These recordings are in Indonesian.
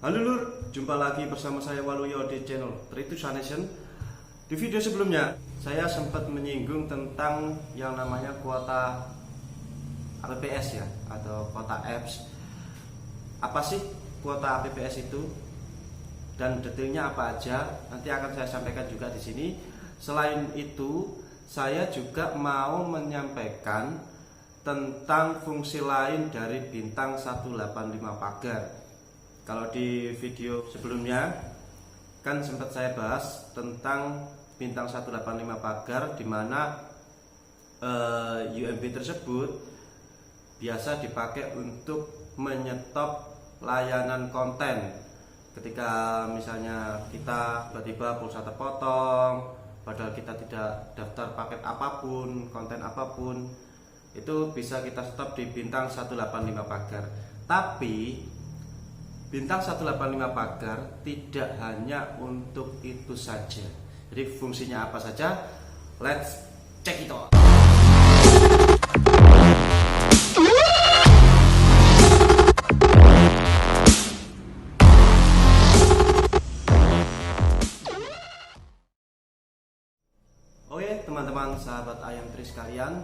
Halo Lur, jumpa lagi bersama saya Waluyo di channel Tritus Nation. Di video sebelumnya, saya sempat menyinggung tentang yang namanya kuota APPS ya, atau kuota apps. Apa sih kuota APPS itu? Dan detailnya apa aja? Nanti akan saya sampaikan juga di sini. Selain itu, saya juga mau menyampaikan tentang fungsi lain dari bintang 185 pagar. Kalau di video sebelumnya kan sempat saya bahas tentang bintang 185 pagar, di mana UMB tersebut biasa dipakai untuk menyetop layanan konten. Ketika misalnya kita tiba-tiba pulsa terpotong, padahal kita tidak daftar paket apapun, konten apapun, itu bisa kita stop di bintang 185 pagar. Tapi bintang 185 pagar tidak hanya untuk itu saja. Jadi fungsinya apa saja? Let's check it out. Oke teman-teman sahabat ayam tri sekalian,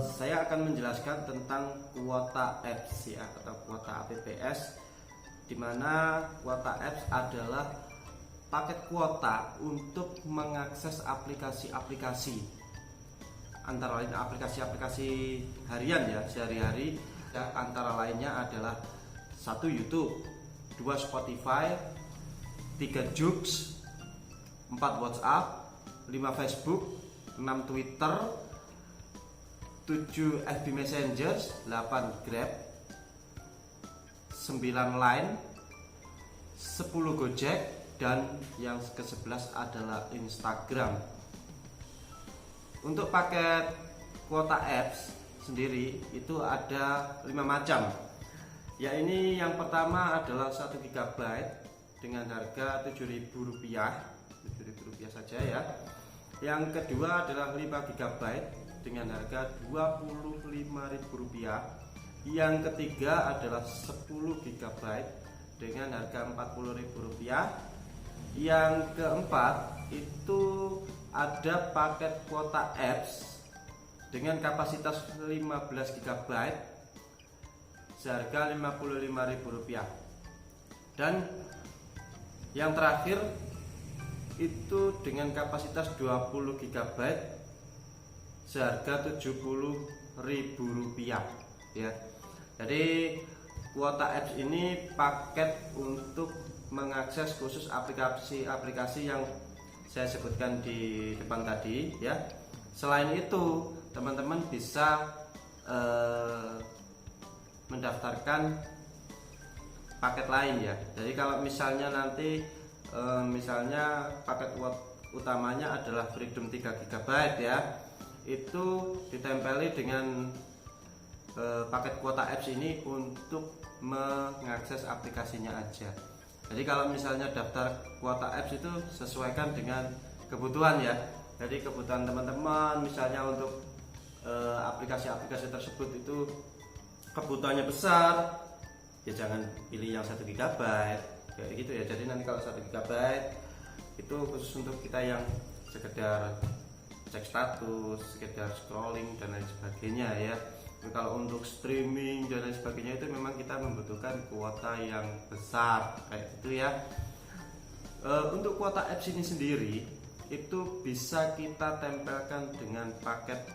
saya akan menjelaskan tentang kuota apps ya, atau kuota APPS, di mana kuota apps adalah paket kuota untuk mengakses aplikasi-aplikasi, antara lain aplikasi-aplikasi harian ya, sehari-hari ya, antara lainnya adalah 1 YouTube, 2 Spotify, 3 Joox, 4 WhatsApp, 5 Facebook, 6 Twitter, 7 FB Messenger, 8 Grab, 9 Line, 10 Gojek, dan yang ke-11 adalah Instagram. Untuk paket kuota apps sendiri itu ada 5 macam. Ya, ini yang pertama adalah 1 GB dengan harga Rp7.000, Rp7.000 saja ya. Yang kedua adalah 5 GB dengan harga Rp25.000. Yang ketiga adalah 10 GB dengan harga Rp40.000. Yang keempat itu ada paket kuota apps dengan kapasitas 15 GB seharga Rp55.000. Dan yang terakhir itu dengan kapasitas 20 GB seharga Rp70.000 ya. Jadi kuota apps ini paket untuk mengakses khusus aplikasi-aplikasi yang saya sebutkan di depan tadi ya. Selain itu, teman-teman bisa mendaftarkan paket lain ya. Jadi kalau misalnya nanti misalnya paket utamanya adalah Freedom 3 GB ya, itu ditempeli dengan paket kuota apps ini untuk mengakses aplikasinya aja. Jadi kalau misalnya daftar kuota apps itu sesuaikan dengan kebutuhan ya. Jadi kebutuhan teman-teman, misalnya untuk aplikasi-aplikasi tersebut itu kebutuhannya besar, ya jangan pilih yang 1 GB kayak gitu ya. Jadi nanti kalau 1 GB itu khusus untuk kita yang sekedar cek status, sekedar scrolling dan lain sebagainya ya. Kalau untuk streaming dan lain sebagainya itu memang kita membutuhkan kuota yang besar kayak gitu ya. Untuk kuota apps ini sendiri itu bisa kita tempelkan dengan paket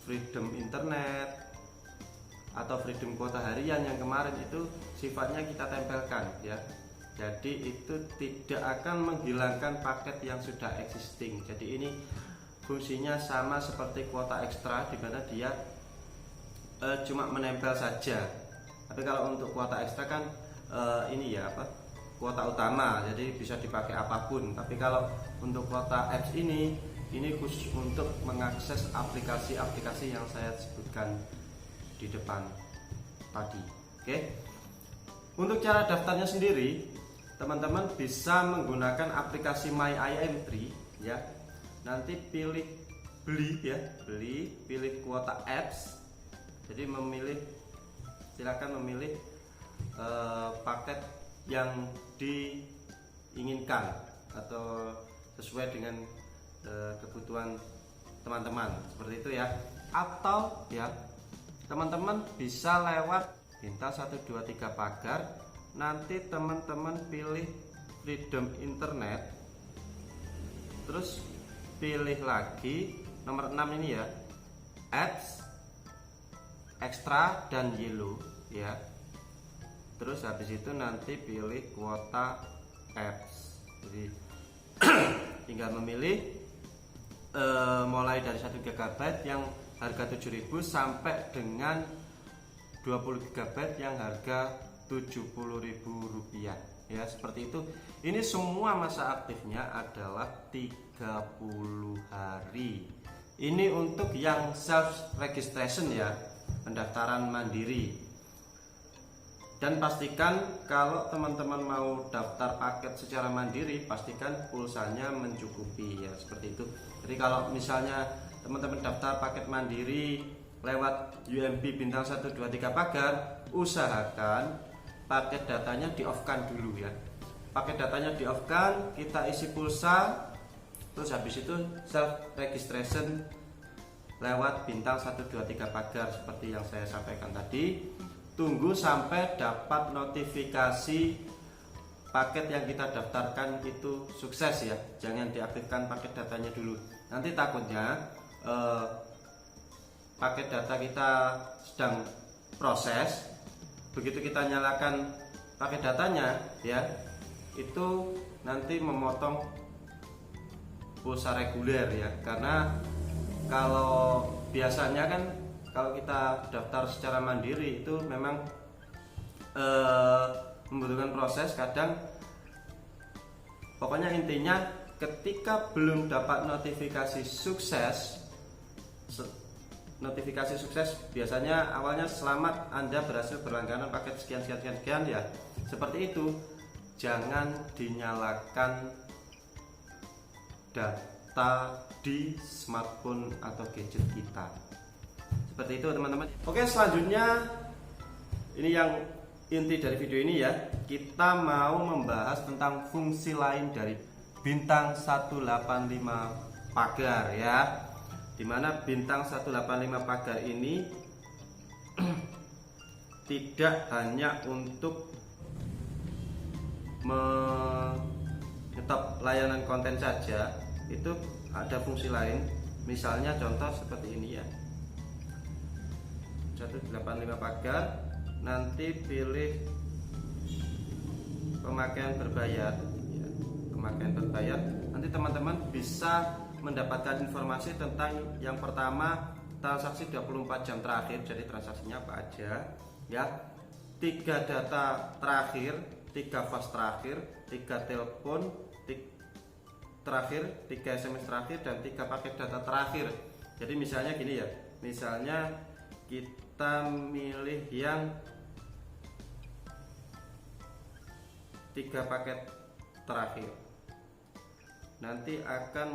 Freedom Internet atau Freedom kuota harian yang kemarin itu sifatnya kita tempelkan ya. Jadi itu tidak akan menghilangkan paket yang sudah existing. Jadi ini fungsinya sama seperti kuota ekstra, di mana dia cuma menempel saja. Tapi kalau untuk kuota ekstra kan ini ya apa, kuota utama, jadi bisa dipakai apapun. Tapi kalau untuk kuota apps ini khusus untuk mengakses aplikasi-aplikasi yang saya sebutkan di depan tadi. Oke. Untuk cara daftarnya sendiri, teman-teman bisa menggunakan aplikasi My IM3 ya. Nanti pilih pilih kuota apps. Jadi silakan memilih paket yang diinginkan atau sesuai dengan kebutuhan teman-teman, seperti itu ya. Atau ya teman-teman bisa lewat bintang 123 pagar, nanti teman-teman pilih Freedom Internet, terus pilih lagi nomor 6 ini ya, Ads, Extra dan Yellow ya. Terus habis itu nanti pilih kuota apps. Jadi tinggal memilih mulai dari 1 GB yang harga 7.000 sampai dengan 20 GB yang harga Rp70.000 ya, seperti itu. Ini semua masa aktifnya adalah 30 hari. Ini untuk yang self registration ya, pendaftaran mandiri. Dan pastikan kalau teman-teman mau daftar paket secara mandiri, pastikan pulsanya mencukupi ya, seperti itu. Jadi kalau misalnya teman-teman daftar paket mandiri lewat UMB bintang 123 pagar, usahakan paket datanya di off-kan dulu ya. Paket datanya di off-kan, kita isi pulsa, terus habis itu self registration lewat bintang 123 pagar seperti yang saya sampaikan tadi. Tunggu sampai dapat notifikasi paket yang kita daftarkan itu sukses ya. Jangan diaktifkan paket datanya dulu. Nanti takutnya paket data kita sedang proses, begitu kita nyalakan paket datanya ya, itu nanti memotong pulsa reguler ya. Karena kalau biasanya kan kalau kita daftar secara mandiri itu memang membutuhkan proses, kadang pokoknya intinya ketika belum dapat notifikasi sukses biasanya awalnya selamat Anda berhasil berlangganan paket sekian ya, seperti itu. Jangan dinyalakan data di smartphone atau gadget kita, seperti itu teman-teman. Oke, selanjutnya ini yang inti dari video ini ya, kita mau membahas tentang fungsi lain dari bintang 185 pagar ya, dimana bintang 185 pagar ini tidak hanya untuk menyetop layanan konten saja, itu ada fungsi lain. Misalnya contoh seperti ini ya, 185 pagar, nanti pilih pemakaian berbayar ya, pemakaian berbayar. Nanti teman-teman bisa mendapatkan informasi tentang yang pertama, transaksi 24 jam terakhir, jadi transaksinya apa aja ya, 3 data terakhir, 3 fast terakhir, 3 telepon terakhir, 3 SMS terakhir, dan 3 paket data terakhir. Jadi misalnya gini ya, misalnya kita milih yang 3 paket terakhir, nanti akan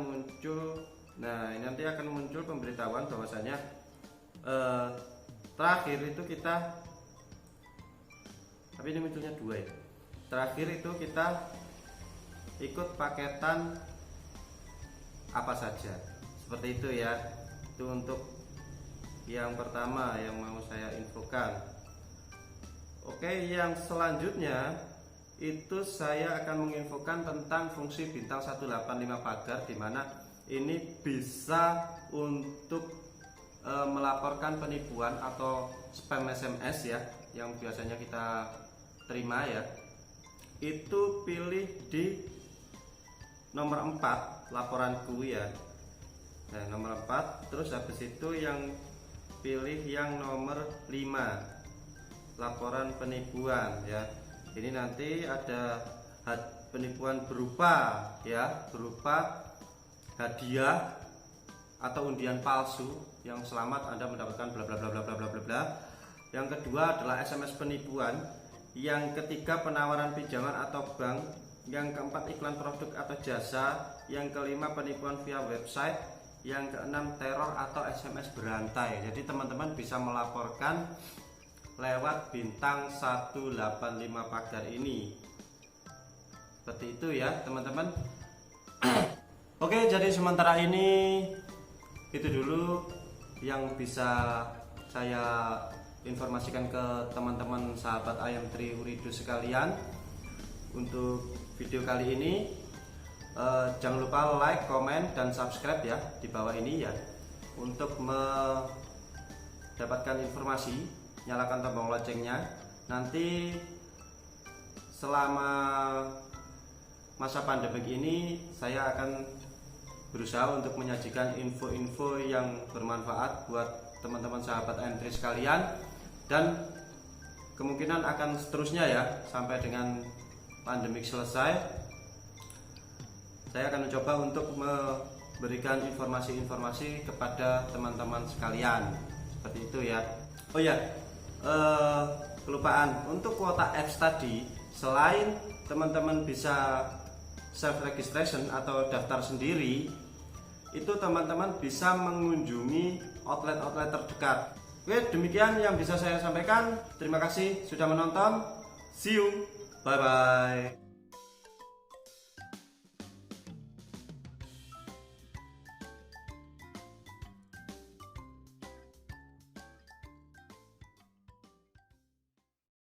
muncul pemberitahuan bahwasanya terakhir itu kita, tapi ini munculnya 2 ya, terakhir itu kita ikut paketan apa saja, seperti itu ya. Itu untuk yang pertama yang mau saya infokan. Oke, yang selanjutnya itu saya akan menginfokan tentang fungsi bintang 185 pagar, dimana ini bisa untuk melaporkan penipuan atau spam SMS ya, yang biasanya kita terima ya. Itu pilih di nomor 4, laporanku ya. Nah, nomor 4, terus habis itu yang pilih yang nomor 5, laporan penipuan ya. Ini nanti ada penipuan berupa hadiah atau undian palsu yang selamat Anda mendapatkan bla bla bla bla bla bla bla. Yang kedua adalah SMS penipuan. Yang ketiga penawaran pinjaman atau bank. Yang keempat iklan produk atau jasa. Yang kelima penipuan via website. Yang keenam teror atau SMS berantai. Jadi teman-teman bisa melaporkan lewat bintang 185 pagar ini. Seperti itu ya teman-teman. Oke, jadi sementara ini itu dulu yang bisa saya informasikan ke teman-teman sahabat ayam Triurido sekalian untuk video kali ini. Jangan lupa like, komen, dan subscribe ya di bawah ini ya. Untuk mendapatkan informasi, nyalakan tombol loncengnya. Nanti selama masa pandemi ini saya akan berusaha untuk menyajikan info-info yang bermanfaat buat teman-teman sahabat ayam tri sekalian, dan kemungkinan akan seterusnya ya sampai dengan pandemi selesai. Saya akan mencoba untuk memberikan informasi-informasi kepada teman-teman sekalian seperti itu ya. Oh ya, kelupaan, untuk kuota apps tadi, selain teman-teman bisa self registration atau daftar sendiri, itu teman-teman bisa mengunjungi outlet-outlet terdekat. Oke, demikian yang bisa saya sampaikan. Terima kasih sudah menonton. See you, bye bye.